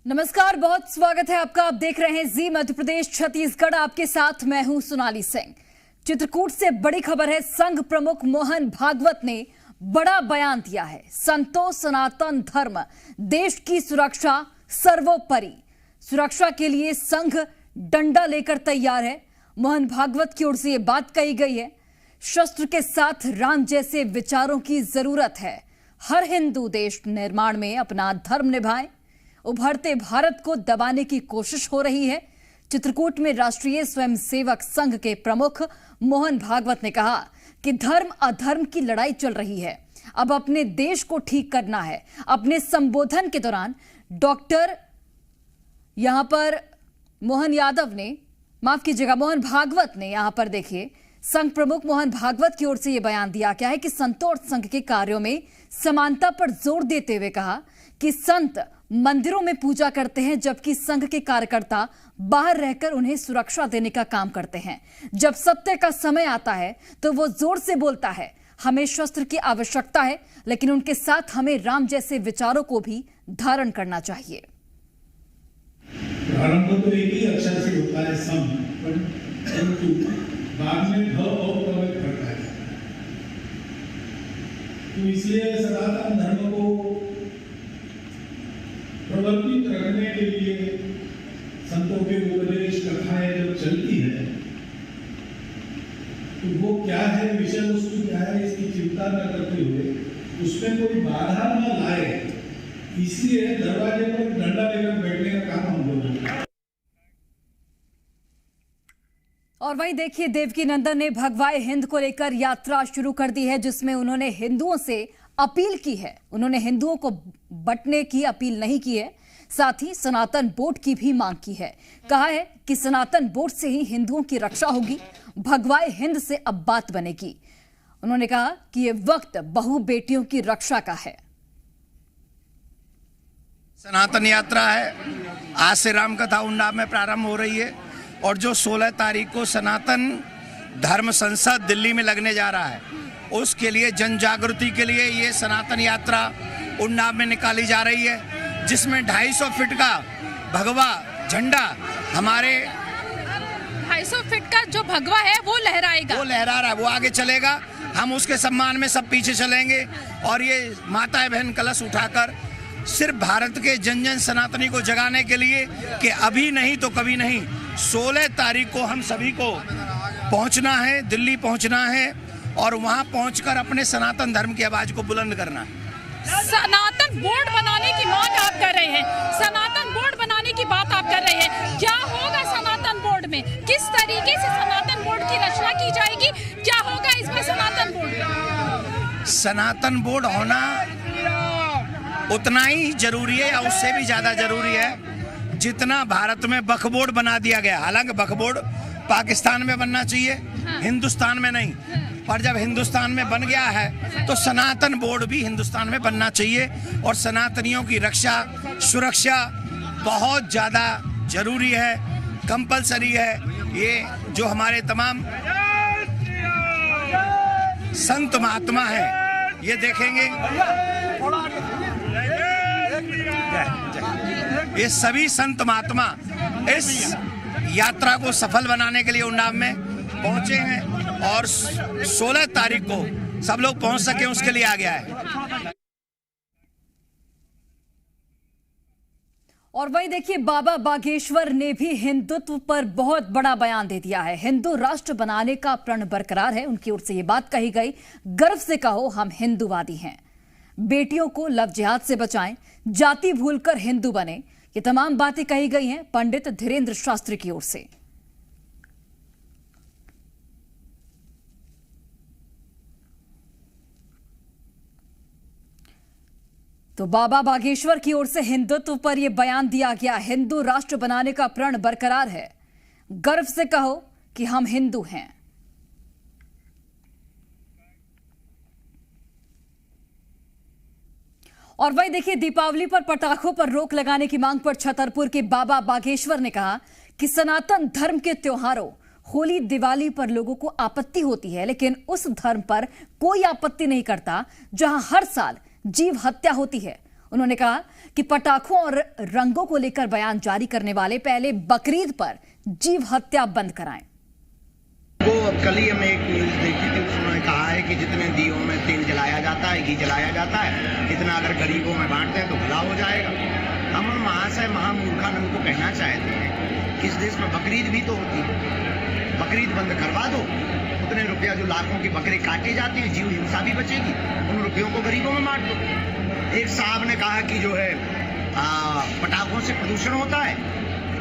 नमस्कार, बहुत स्वागत है आपका। आप देख रहे हैं जी मध्य प्रदेश छत्तीसगढ़। आपके साथ मैं हूं सोनाली सिंह। चित्रकूट से बड़ी खबर है। संघ प्रमुख मोहन भागवत ने बड़ा बयान दिया है। संतो सनातन धर्म देश की सुरक्षा सर्वोपरि। सुरक्षा के लिए संघ डंडा लेकर तैयार है। मोहन भागवत की ओर से यह बात कही गई है। शस्त्र के साथ राम जैसे विचारों की जरूरत है। हर हिंदू देश निर्माण में अपना धर्म निभाए। उभरते भारत को दबाने की कोशिश हो रही है। चित्रकूट में राष्ट्रीय स्वयंसेवक संघ के प्रमुख मोहन भागवत ने कहा कि धर्म अधर्म की लड़ाई चल रही है, अब अपने देश को ठीक करना है। अपने संबोधन के दौरान डॉक्टर यहां पर मोहन भागवत ने यहां पर देखिए, संघ प्रमुख मोहन भागवत की ओर से यह बयान दिया गया है कि संतों और संघ के कार्यों में समानता पर जोर देते हुए कहा कि संत मंदिरों में पूजा करते हैं, जबकि संघ के कार्यकर्ता बाहर रहकर उन्हें सुरक्षा देने का काम करते हैं। जब सत्य का समय आता है तो वो जोर से बोलता है, हमें शस्त्र की आवश्यकता है, लेकिन उनके साथ हमें राम जैसे विचारों को भी धारण करना चाहिए। प्रारंभ तो एक ही अक्षर से होता है सम, परंतु बाद में भ और प्रवेश करता है। तो इसलिए सनातन धर्म को प्रवर्तित रखने के लिए संतों के उपदेश कथाएं जब चलती है तो वो क्या है, विषय वस्तु क्या है, इसकी चिंता न करते हुए उसमें कोई बाधा न लाए, इसलिए दरवाजे पर डंडा लेकर बैठने का काम हम लोग करते हैं। और वहीं देखिए, देवकी नंदन ने भगवाए हिंद को लेकर यात्रा शुरू कर दी है, जिसमें उन्होंने हिंदुओं से अपील की है। उन्होंने हिंदुओं को बंटने की अपील नहीं की है, साथ ही सनातन बोर्ड की भी मांग की है। कहा है कि सनातन बोर्ड से ही हिंदुओं की रक्षा होगी, भगवाए हिंद से अब बात बनेगी। उन्होंने कहा कि ये वक्त बहु बेटियों की रक्षा का है। सनातन यात्रा है, आज से राम कथा उन्नाव में प्रारंभ हो रही है और जो 16 तारीख को सनातन धर्म संसद दिल्ली में लगने जा रहा है, उसके लिए जन जागृति के लिए ये सनातन यात्रा उन्नाव में निकाली जा रही है, जिसमें 250 फीट का भगवा झंडा हमारे 250 फीट का जो भगवा है वो लहराएगा, वो लहरा रहा है, वो आगे चलेगा। हम उसके सम्मान में सब पीछे चलेंगे और ये माता बहन कलश उठाकर सिर्फ भारत के जन जन सनातनी को जगाने के लिए कि अभी नहीं तो कभी नहीं, 16 तारीख को हम सभी को पहुंचना है, दिल्ली पहुंचना है और वहां पहुंचकर अपने सनातन धर्म की आवाज को बुलंद करना है। सनातन बोर्ड बनाने की मांग आप कर रहे हैं, सनातन बोर्ड बनाने की बात आप कर रहे हैं। क्या होगा सनातन बोर्ड में, किस तरीके से सनातन बोर्ड की रचना की जाएगी, क्या होगा इसमें सनातन बोर्ड? सनातन बोर्ड होना उतना ही जरूरी है या उससे भी ज्यादा जरूरी है जितना भारत में वक्फ बोर्ड बना दिया गया। हालांकि वक्फ बोर्ड पाकिस्तान में बनना चाहिए, हिंदुस्तान में नहीं, पर जब हिंदुस्तान में बन गया है तो सनातन बोर्ड भी हिंदुस्तान में बनना चाहिए और सनातनियों की रक्षा सुरक्षा बहुत ज़्यादा जरूरी है, कंपलसरी है। ये जो हमारे तमाम संत महात्मा हैं ये देखेंगे, ये सभी संत महात्मा इस यात्रा को सफल बनाने के लिए उन्नाव में पहुंचे हैं और 16 तारीख को सब लोग पहुंच सके उसके लिए आ गया है। और वहीं देखिए, बाबा बागेश्वर ने भी हिंदुत्व पर बहुत बड़ा बयान दे दिया है। हिंदू राष्ट्र बनाने का प्रण बरकरार है। उनकी ओर से ये बात कही गई, गर्व से कहो हम हिंदूवादी हैं, बेटियों को लव जिहाद से बचाएं, जाति भूलकर हिंदू बने। ये तमाम बातें कही गई हैं पंडित धीरेन्द्र शास्त्री की ओर से। तो बाबा बागेश्वर की ओर से हिंदुत्व पर यह बयान दिया गया। हिंदू राष्ट्र बनाने का प्रण बरकरार है, गर्व से कहो कि हम हिंदू हैं। और वही देखिए, दीपावली पर पटाखों पर रोक लगाने की मांग पर छतरपुर के बाबा बागेश्वर ने कहा कि सनातन धर्म के त्योहारों होली दिवाली पर लोगों को आपत्ति होती है, लेकिन उस धर्म पर कोई आपत्ति नहीं करता जहां हर साल जीव हत्या होती है। उन्होंने कहा कि पटाखों और रंगों को लेकर बयान जारी करने वाले पहले बकरीद पर जीव हत्या बंद कराएं। वो कल ही हमने एक न्यूज देखी थी, उसमें कहा है कि जितने दियों में तेल जलाया जाता है, घी जलाया जाता है, इतना अगर गरीबों में बांटते हैं तो भला हो जाएगा। हम उन महाशय महामूर्खानंद को कहना चाहते हैं कि इस देश में बकरीद भी तो होती है, बकरीद बंद करवा दो। उतने रुपया जो लाखों की बकरे काटे जाते हैं, जीव हिंसा भी बचेगी, उन रुपयों को गरीबों में बांट दो। एक साहब ने कहा कि जो है पटाखों से प्रदूषण होता है,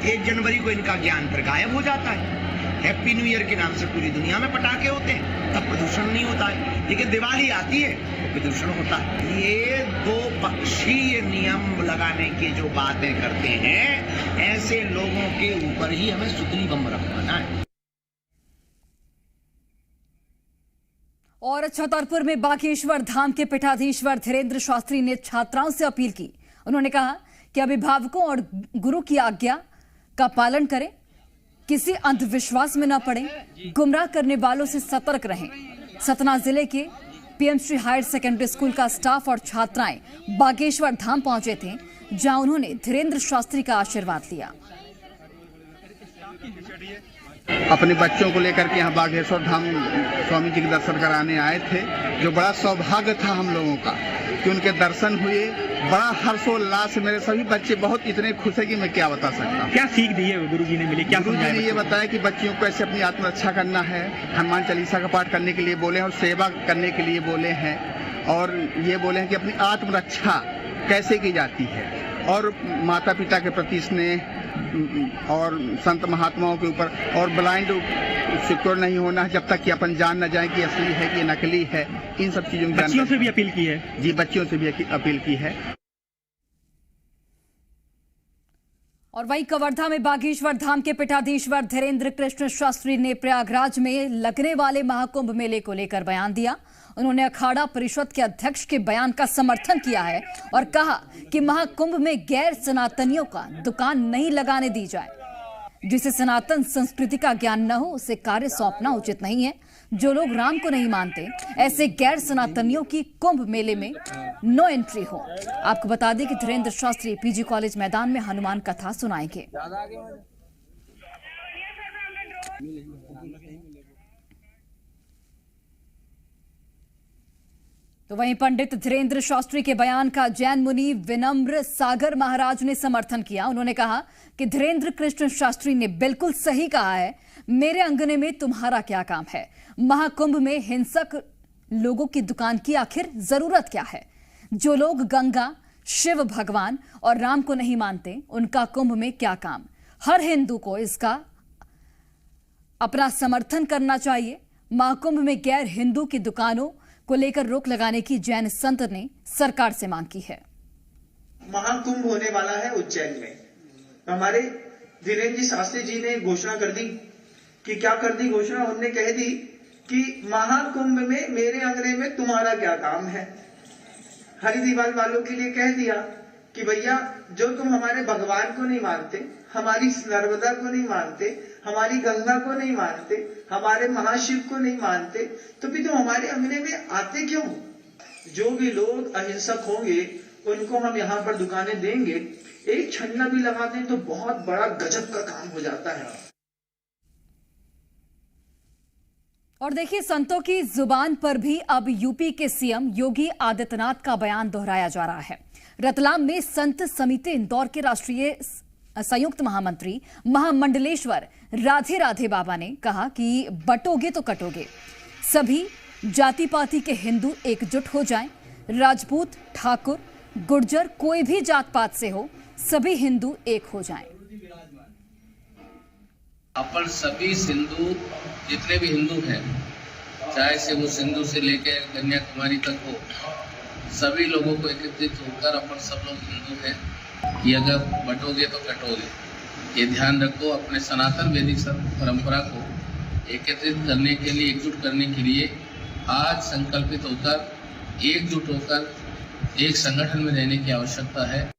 1 जनवरी को इनका ज्ञान फिर गायब हो जाता है। हैप्पी न्यू ईयर के नाम से पूरी दुनिया में पटाखे होते हैं, तब प्रदूषण नहीं होता है, लेकिन दिवाली आती है तो प्रदूषण होता है। ये दो पक्षीय नियम लगाने की जो बातें करते हैं, ऐसे लोगों के ऊपर ही हमें सुतली बम रखवाना है। और छतरपुर में बागेश्वर धाम के पीठाधीश्वर धीरेन्द्र शास्त्री ने छात्राओं से अपील की। उन्होंने कहा कि अभिभावकों और गुरु की आज्ञा का पालन करें, किसी अंधविश्वास में न पड़ें, गुमराह करने वालों से सतर्क रहें। सतना जिले के पीएमश्री हायर सेकेंडरी स्कूल का स्टाफ और छात्राएं बागेश्वर धाम पहुंचे थे, जहां उन्होंने धीरेन्द्र शास्त्री का आशीर्वाद लिया। अपने बच्चों को लेकर के यहाँ बागेश्वर धाम स्वामी जी के दर्शन कराने आए थे, जो बड़ा सौभाग्य था हम लोगों का कि उनके दर्शन हुए। बड़ा हर्षोल्लास, मेरे सभी बच्चे बहुत इतने खुश है कि मैं क्या बता सकता हूँ। क्या सीख दी है गुरु जी ने मिली? क्या गुरु जी ने ये बताया कि बच्चियों को ऐसे अपनी आत्मरक्षा करना है, हनुमान चालीसा का पाठ करने के लिए बोले हैं और सेवा करने के लिए बोले हैं, और ये बोले हैं कि अपनी आत्मरक्षा कैसे की जाती है, और माता पिता के प्रति स्नेह और संत महात्माओं के ऊपर, और ब्लाइंड सिक्योर नहीं होना है जब तक कि अपन जान न जाए कि असली है कि नकली है। इन सब चीजों की बच्चियों से भी अपील की है। जी, बच्चियों से भी अपील की है। और वहीं कवर्धा में बागेश्वर धाम के पीठाधीश्वर धीरेन्द्र कृष्ण शास्त्री ने प्रयागराज में लगने वाले महाकुंभ मेले को लेकर बयान दिया। उन्होंने अखाड़ा परिषद के अध्यक्ष के बयान का समर्थन किया है और कहा कि महाकुंभ में गैर सनातनियों का दुकान नहीं लगाने दी जाए। जिसे सनातन संस्कृति का ज्ञान न हो उसे कार्य सौंपना उचित नहीं है। जो लोग राम को नहीं मानते, ऐसे गैर सनातनियों की कुंभ मेले में नो एंट्री हो। आपको बता दें कि धीरेन्द्र शास्त्री पीजी कॉलेज मैदान में हनुमान कथा सुनाएंगे। तो वहीं पंडित धीरेन्द्र शास्त्री के बयान का जैन मुनि विनम्र सागर महाराज ने समर्थन किया। उन्होंने कहा कि धीरेन्द्र कृष्ण शास्त्री ने बिल्कुल सही कहा है, मेरे अंगने में तुम्हारा क्या काम है। महाकुंभ में हिंसक लोगों की दुकान की आखिर जरूरत क्या है। जो लोग गंगा, शिव भगवान और राम को नहीं मानते, उनका कुंभ में क्या काम। हर हिंदू को इसका अपना समर्थन करना चाहिए। महाकुंभ में गैर हिंदू की दुकानों को लेकर रोक लगाने की जैन संत ने सरकार से मांग की है। महाकुंभ होने वाला है उज्जैन में, तो हमारे धीरेन्द्र जी शास्त्री जी ने घोषणा कर दी कि क्या कर दी घोषणा, उन्होंने कह दी कि महाकुंभ में मेरे अंगने में तुम्हारा क्या काम है। हरिद्वार वालों के लिए कह दिया कि भैया जो तुम हमारे भगवान को नहीं मानते, हमारी नर्मदा को नहीं मानते, हमारी गंगा को नहीं मानते, हमारे महाशिव को नहीं मानते, तो भी तुम हमारे अंगने में आते क्यों। जो भी लोग अहिंसक होंगे उनको हम यहाँ पर दुकानें देंगे, एक छन्ना भी लगा दें तो बहुत बड़ा गजब का काम हो जाता है। और देखिए, संतों की जुबान पर भी अब यूपी के सीएम योगी आदित्यनाथ का बयान दोहराया जा रहा है। रतलाम में संत समिति इंदौर के राष्ट्रीय संयुक्त महामंत्री महामंडलेश्वर राधे राधे बाबा ने कहा कि बटोगे तो कटोगे। सभी जाति पाति के हिंदू एकजुट हो जाएं। राजपूत, ठाकुर, गुर्जर, कोई भी जात पात से हो, सभी हिंदू एक हो जाएं। अपन सभी सिंधु जितने भी हिंदू हैं, चाहे से वो सिंधु से लेकर कन्याकुमारी तक हो, सभी लोगों को एकत्रित होकर अपन सब लोग हिंदू हैं कि अगर बटोगे तो कटोगे। ये ध्यान रखो, अपने सनातन वैदिक परंपरा को एकत्रित करने के लिए, एकजुट करने के लिए आज संकल्पित होकर, एकजुट होकर एक संगठन में रहने की आवश्यकता है।